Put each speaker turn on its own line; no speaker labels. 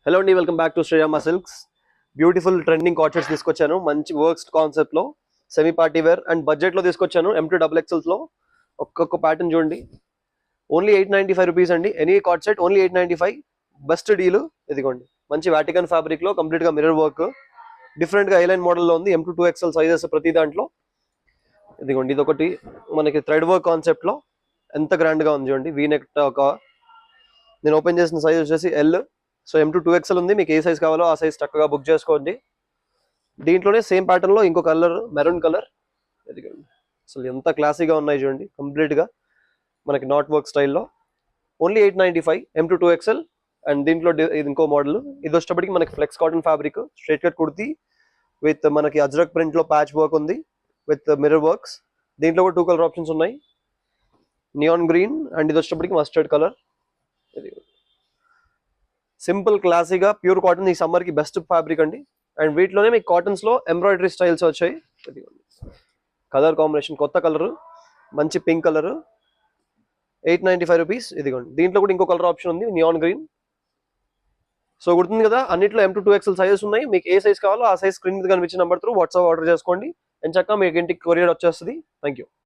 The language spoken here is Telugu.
హలో అండి, welcome back to Shreyamma silks. Beautiful trending కాట్ సెట్స్ తీసుకొచ్చాను. మంచి వర్క్స్ కాన్సెప్ట్ లో semi party wear and budget లో తీసుకొచ్చాను. M2XXL లో ఒక్కొక్క ప్యాటర్న్ చూడండి. ఓన్లీ 895 రూపీస్ అండి. ఎనీ కాట్ సెట్ ఓన్లీ 895. Best deal. ఇదిగోండి, మంచి వాటికన్ ఫ్యాబ్రిక్ లో కంప్లీట్ గా మిర్రర్ వర్క్, డిఫరెంట్ గా ఐలైన్ మోడల్ లో ఉంది. M2XL సైజెస్ ప్రతి దాంట్లో. ఇదిగోండి, ఇదొకటి మనకి థ్రెడ్ వర్క్ కాన్సెప్ట్ లో ఎంత గ్రాండ్ గా ఉంది చూడండి. వీ నెక్ ఒక నేను ఓపెన్ చేసిన సైజ్ వచ్చేసి L. సో M2XL ఉంది. మీకు ఏ సైజ్ కావాలో ఆ సైజ్ చక్కగా బుక్ చేసుకోండి. దీంట్లోనే సేమ్ ప్యాటర్న్ లో ఇంకో కలర్ మెరూన్ కలర్. అసలు ఎంత క్లాసీగా ఉన్నాయి చూడండి. కంప్లీట్ గా మనకి నాట్ వర్క్ స్టైల్లో ఓన్లీ 895 M2XL. అండ్ దీంట్లో ఇది ఇంకో మోడల్. ఇది వచ్చేటప్పటికి మనకి flex cotton fabric, straight cut kurti with మనకి అజ్రక్ ప్రింట్ లో ప్యాచ్ వర్క్ ఉంది విత్ మిర్రర్ వర్క్స్. దీంట్లో కూడా 2 కలర్ ఆప్షన్స్ ఉన్నాయి, నియాన్ గ్రీన్ అండ్ ఇది వచ్చేటప్పటికి మస్టర్డ్ కలర్. ఇది సింపుల్ క్లాసీగా ప్యూర్ కాటన్ ఈ సమ్మర్ కి బెస్ట్ ఫ్యాబ్రిక్ అండి. అండ్ వీటిలోనే మీకు కాటన్స్ లో ఎంబ్రాయిడరీ స్టైల్స్ వచ్చాయి. కలర్ కాంబినేషన్ కొత్త కలర్, మంచి పింక్ కలర్, 895 రూపీస్. ఇదిగోండి, దీంట్లో కూడా ఇంకో కలర్ ఆప్షన్ ఉంది, నియాన్ గ్రీన్. సో గుర్తుంది కదా, అన్నిట్లో M2XL సైజెస్ ఉన్నాయి. మీకు ఏ సైజ్ కావాలో ఆ సైజ్ స్క్రీన్ మీద కనిపించిన నెంబర్ త్రూ వాట్సాప్ ఆర్డర్ చేసుకోండి. అండ్ చక్కగా మీకు ఇంటికి కొరియర్ వచ్చేస్తుంది. Thank you.